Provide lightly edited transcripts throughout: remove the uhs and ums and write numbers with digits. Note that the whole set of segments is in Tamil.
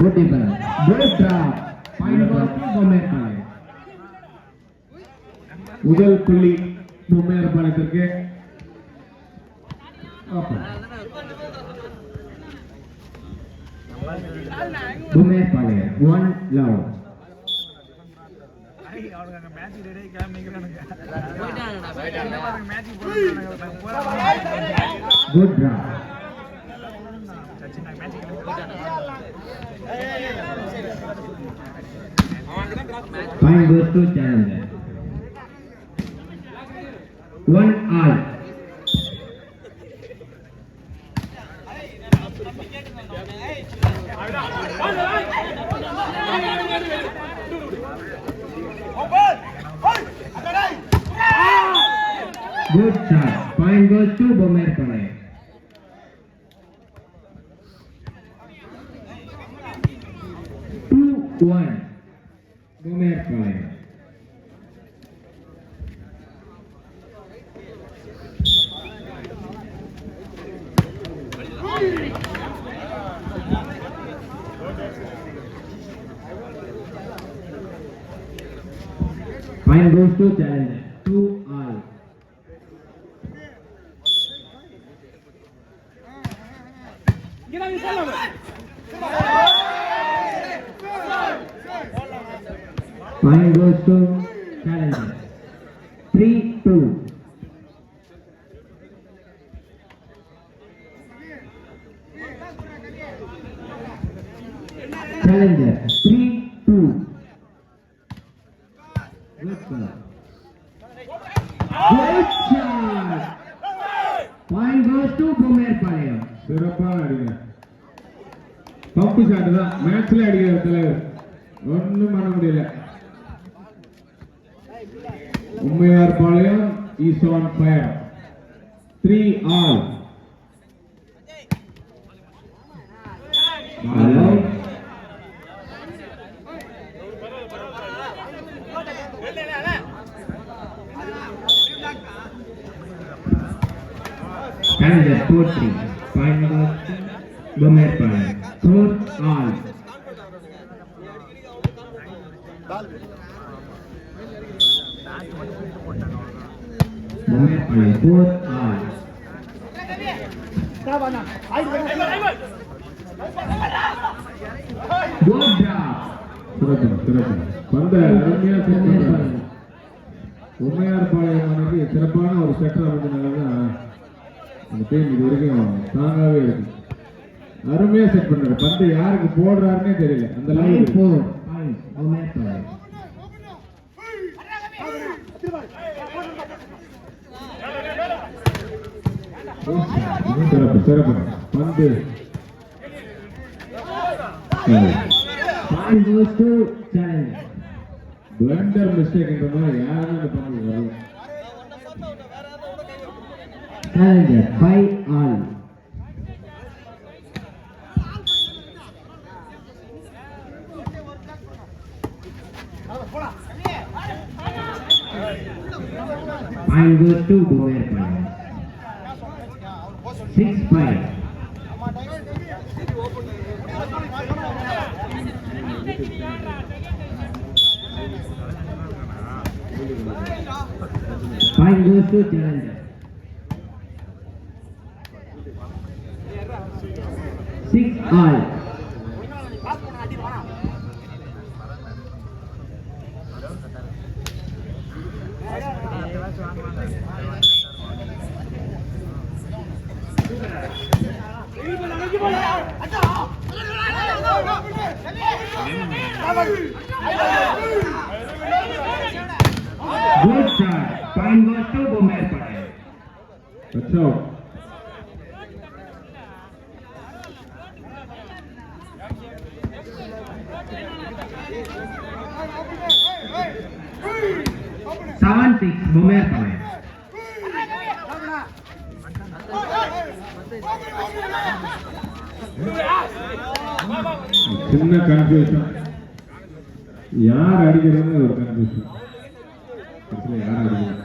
Good defense. Good drop. Point goes to Bombayapalem. முதல் புள்ளி பொம்மையார்பாளையத்திற்கு. Bombayapalem 1 love. Good drop. Point goes to challenger. 1 all. Good shot. Point goes to Bombayapalem. 2-1. Bombayapalem. Point goes to challenger. 2 all. Point goes to challenger. 3-2. Challenger 3-2. Good shot. Good shot. Point goes to Bombayapalem. சிறப்பான அடிங்க. பம்பு ஷாட் தான் மேட்ச்ல அடிக்கிற தலைவர். ஒண்ணும் பண்ண முடியல. Bommaiyarpalayam is on fire. 3 all. Hello. Challenger 4-3. Point goes to Bombayapalem. 4 all. Bombayapalem 4 all. Good job. சிறப்பு. பந்த அருமையா செட் பண்றாங்க. பொம்மையார்பாளையம் அன்னைக்கு சிறப்பான ஒரு செட் அமைஞ்சதுனாலதான் அந்த டீம் இது வரைக்கும் ஸ்ட்ராங்காவே இருக்கு. அருமையா செட் பண்றாரு. பந்து யாருக்கு போடுறாருன்னே தெரியல. அந்த லைன் 4 points. Bombayapalem. சிறப்பு. பந்து Point goes to challenger. Blunder மிஸ்டேக்ன்ற மாதிரி யாருமே அந்த பந்து வரல. Challenger 5 all. Point goes to Bombayapalem. 6-5. Point goes to challenger. 6 all. Good shot. Point goes to Bombayapalem. That's out. Seven 6 Bombayapalem. சின்ன கன்ஃபியூஷன். யார் அடிக்கிறதுன்னு ஒரு கன்ஃபியூஷன். யார் அடிக்கிறது?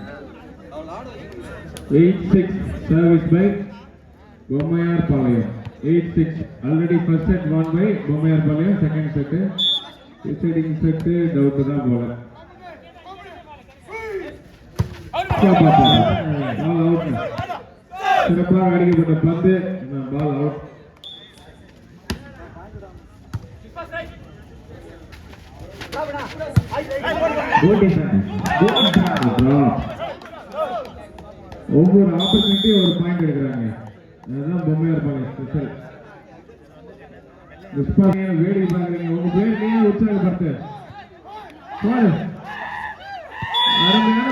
8-6 service by Bommayarpalayam 8-6. Already first set won by Bommayarpalayam. Second set deciding set doubt தான் போல. சிறப்பாக அடிக்கப்பட்ட பந்து, பால் அவுட். ஒவ்வொரு ஆப்பர்ச்சுனிட்டியும் ஒரு பாயிண்ட் எடுக்கிறாங்க. அதுதான் பொம்மையார் பாளையம் ஸ்பெஷல். வேடிக்கை பாக்குறீங்க. உங்க பேர் நீங்க உற்சாகப்படுத்து. அருமையான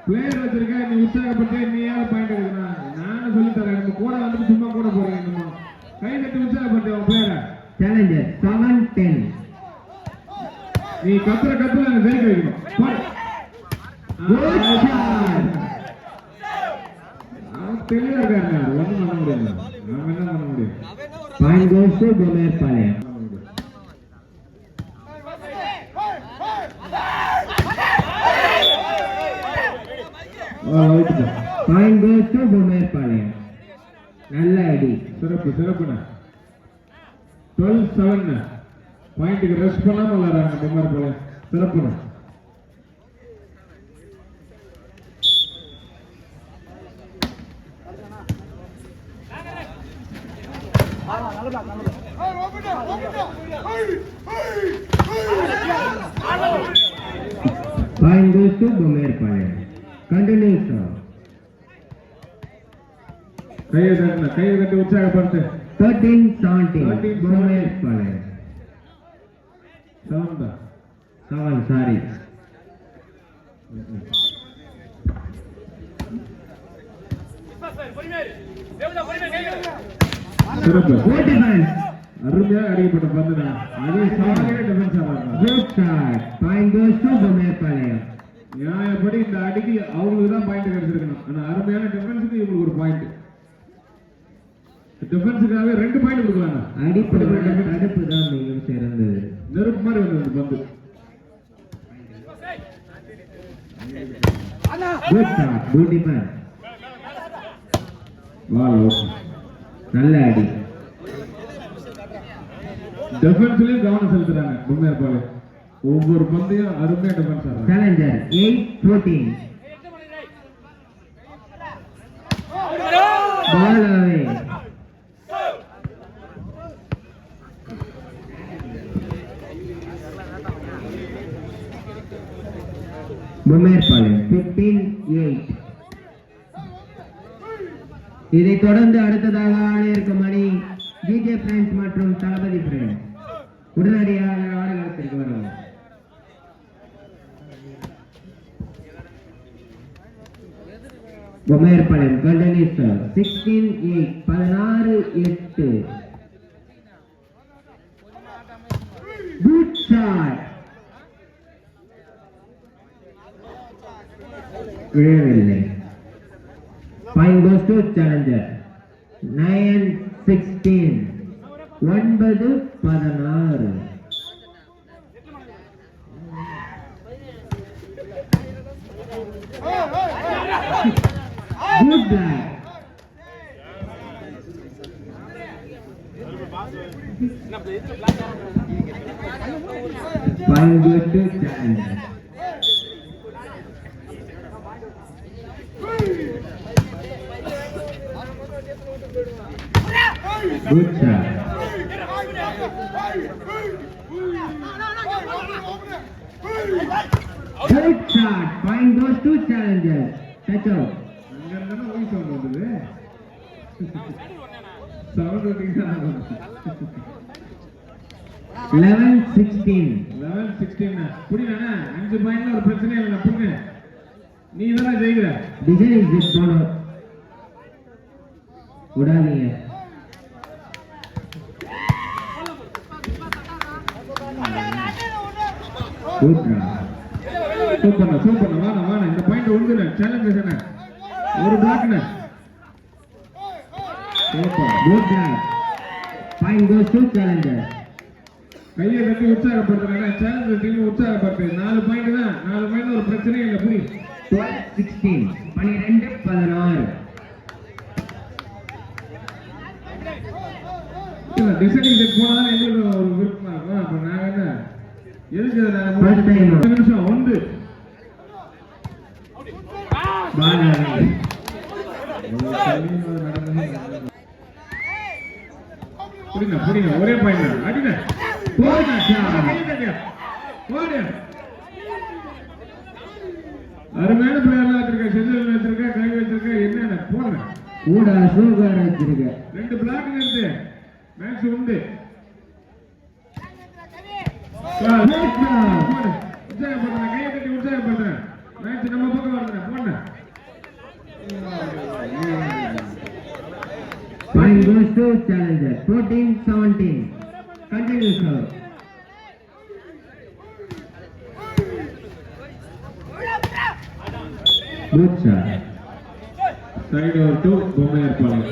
பிளேயர் வச்சிருக்க. நீ உற்சாகப்பட்டு நீ ஏன் பாயிண்ட் எடுக்கிறான்? நானும் சொல்லி தரேன். நம்ம கூட வந்துட்டு சும்மா கூட போறீங்க. கை கட்டி உற்சாகப்பட்டு உன் பேரை. சேலஞ்சர் 7-10. நீ கத்துற அங்க ஜெயிக்க வைக்கணும். தெளிவா இருக்காரு. ஒண்ணும் பண்ண முடியாது. நாம என்ன பண்ண முடியும்? Point goes to Bommayarpalayam. Point goes to Bommayarpalayam. நல்ல அடி. சிறப்புண்ணா. 12-7. பாயிண்ட்டுக்கு ரெஸ்ட் பண்ணாம விளையாடுறாங்க பொம்மையார் பாளையம். சிறப்புண்ணா. Point goes to பொம்மையார் Palayam. Continues now. கையை தட்டி உற்சாகப்படுத்து. 13-17 பொம்மையார் பாளையம். 7 sorry. சிறப்பு. அருமையா அடிக்கப்பட்ட பந்து. அதே சாலையே டிஃபென்ஸ் ஆடுறாங்க. Good shot. Point goes to Bommayarpalayam. நியாயப்படி இந்த அடிக்கு அவங்களுக்கு தான் பாயிண்ட் கிடைச்சிருக்கணும். ஆனா அருமையான டிஃபென்ஸுக்கு இவங்களுக்கு ஒரு பாயிண்ட். டிஃபென்ஸுக்காக 2 பாயிண்ட் கொடுக்கலாங்க. தடுப்பு தான் மிகவும் சிறந்தது. நெருப்பு மாதிரி வந்தது பந்து. Good shot. Good defence. நல்ல அடி. டிஃபென்ஸ்லயும் கவனம் செலுத்துறாங்க பொம்மையார் பாளையம். ஒவ்வொரு பந்தையும் அருமையா டிஃபென்ஸ் ஆடுறாங்க. சேலஞ்சர் 8-14. பால் அவே. பொம்மையார் பாளையம் 15-8. இதைத் தொடர்ந்து அடுத்ததாக ஆட இருக்கும் அணி ஜிஜே பிரான்ஸ் மற்றும் தளபதி பிரான்ஸ். உடனடியாக ஆடுகளத்திற்கு வரவும். பொம்மையார் பாளையம் கண்டனீஸ் 16-8. 16-8. Good shot. விழவில்லை. Point goes to challenger. 9-16. 9-16. Good block. Point goes to challenger. Good shot. Good shot. Point goes to challenger. Touch out. 11-16. 11-16. புரியனா 5 பாயிண்ட்ல ஒரு பிரச்சனை இல்ல. புரிய நீ இதெல்லாம் ஜெயிக்கிற. டிசைன் இஸ் திஸ் போனோ. உடாதீங்க. சூப்பர் வாணா இந்த பாயிண்ட் ஒண்ணுல சேலஞ்ச் என்ன ஒரு பிளாக்னா super good block. Point goes to challenger. கையை கட்டி உற்சாகப்படுத்துறாங்க. சேலஞ்சர் டீம் உற்சாகப்படுத்து. 4 பாயிண்ட் தான். 4 பாயிண்ட் ஒரு பிரச்சனை இல்ல. புரி 12-16. 12-16. டிசைனிங் செட் போனாலும் எங்களுக்கு ஒரு விருப்பமா இருக்கும். அப்ப நாங்க என்ன எதுக்கு First time. 10 நிமிஷம் வந்து பால் புரியுங்க ஒரே பாயிண்ட் அடிங்க அருமையான பிளேயர்லாம் வச்சிருக்க, செஞ்சல் வச்சிருக்க, கை வச்சிருக்க, என்னென்ன போடுங்க கூட சூப்பர் வச்சிருக்க 2 பிளாக் இருந்து மேட்ச் உண்டு. உற்சாகப்படுத்துறேன், கையை தட்டி உற்சாகப்படுத்துறேன். மேட்ச் நம்ம பக்கம் வருதுண்ணே, போடுங்க. Point goes to challenger 14-17. Continue sir. Good shot. Side over to Bommayarpalayam.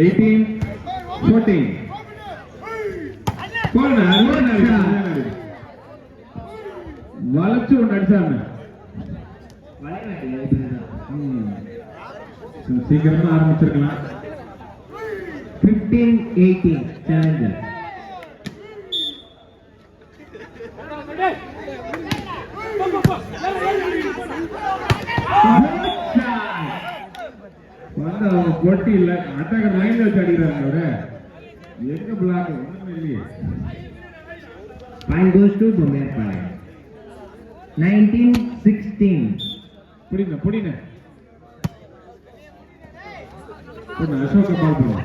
Eighteen, 14. வளைச்சு ஒன்று அடிச்சாங்க. சீக்கிரமா ஆரம்பிச்சிருக்கலாம். 15-18 challenger. போட்டி இல்ல, அட்டாக்கர் லைன்ல வச்சு அடிக்கிறாங்க. அவரு எங்க பிளாக் ஒண்ணுமே இல்லையே. Point goes to Bommayarpalayam. 19-16. புடிங்க அசோக பால் போடுங்க.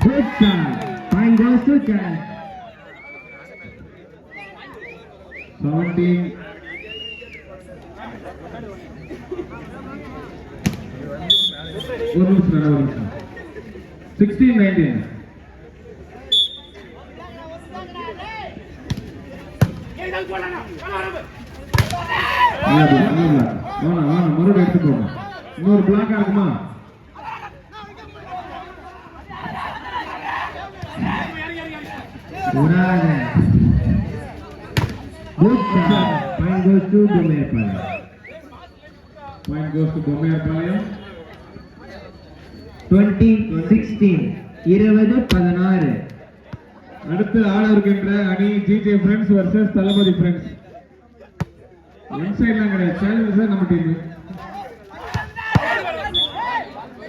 Good shot. Point goes to challenger. 17. ஒரு நிமிஷம் 16-19. மறுபடியும் எடுத்து போங்க. இன்னொரு பிளாக்கா இருக்குமா? Good shot. Point goes to Bommayarpalayam. Point goes to Bommayarpalayam. 20-16. 20-16. அடுத்து ஆட இருக்கின்ற அணி ஜிஜே ஃப்ரெண்ட்ஸ் வர்சஸ் தளபதி ஃப்ரெண்ட்ஸ். ஒன் சைட்லாம் கிடையாது, சேலஞ்ச் சார் நம்ம டீம்.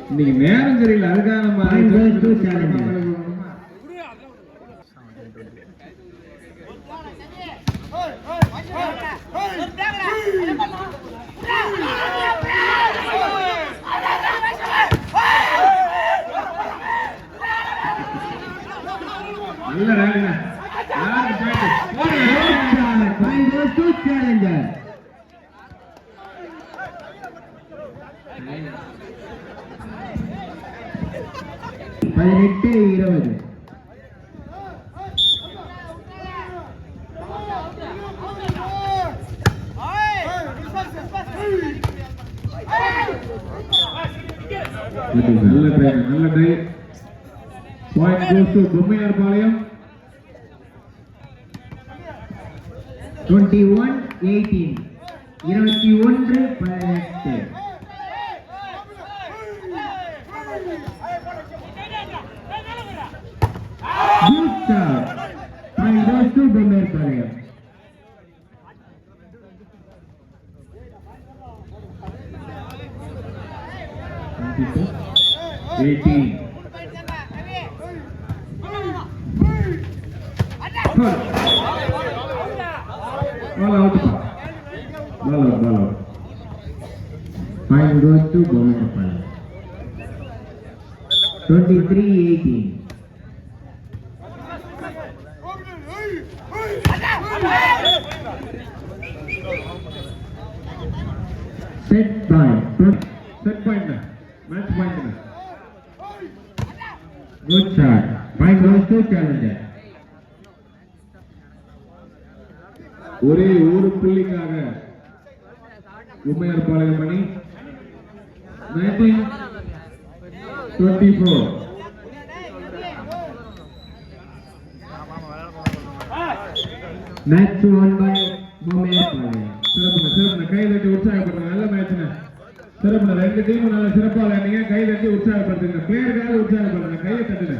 இன்னைக்கு நேரம் சரியில்லை, அதுக்காக நம்ம நல்ல ரேலிங்க. Point goes to challenger. 18-20. நல்ல try. Point goes to Bommaiyarpalayam. 21-18. 21-18. Good shot. Point goes to Bommayarpalayam. 18. Ball out. Point goes to Bommayarpalayam. 23-18. Set point. Match point. Good shot. Point goes to challenger. ஒரே ஒரு புள்ளிக்காக பொம்மையார்பாளையம் அணி 19-24. Match won by பொம்மையப்பாளையம். சிறப்புண்ண கை தட்டி உற்சாகப்படுத்துங்க. நல்ல மேட்ச்ண்ணே. சிறப்புண்ண 2 டீமும் நல்ல சிறப்பாக விளையாடுங்க. கை தட்டி உற்சாகப்படுத்துங்க. பிளேயருக்காக உற்சாகப்படுத்துங்க. கையை தட்டுங்க.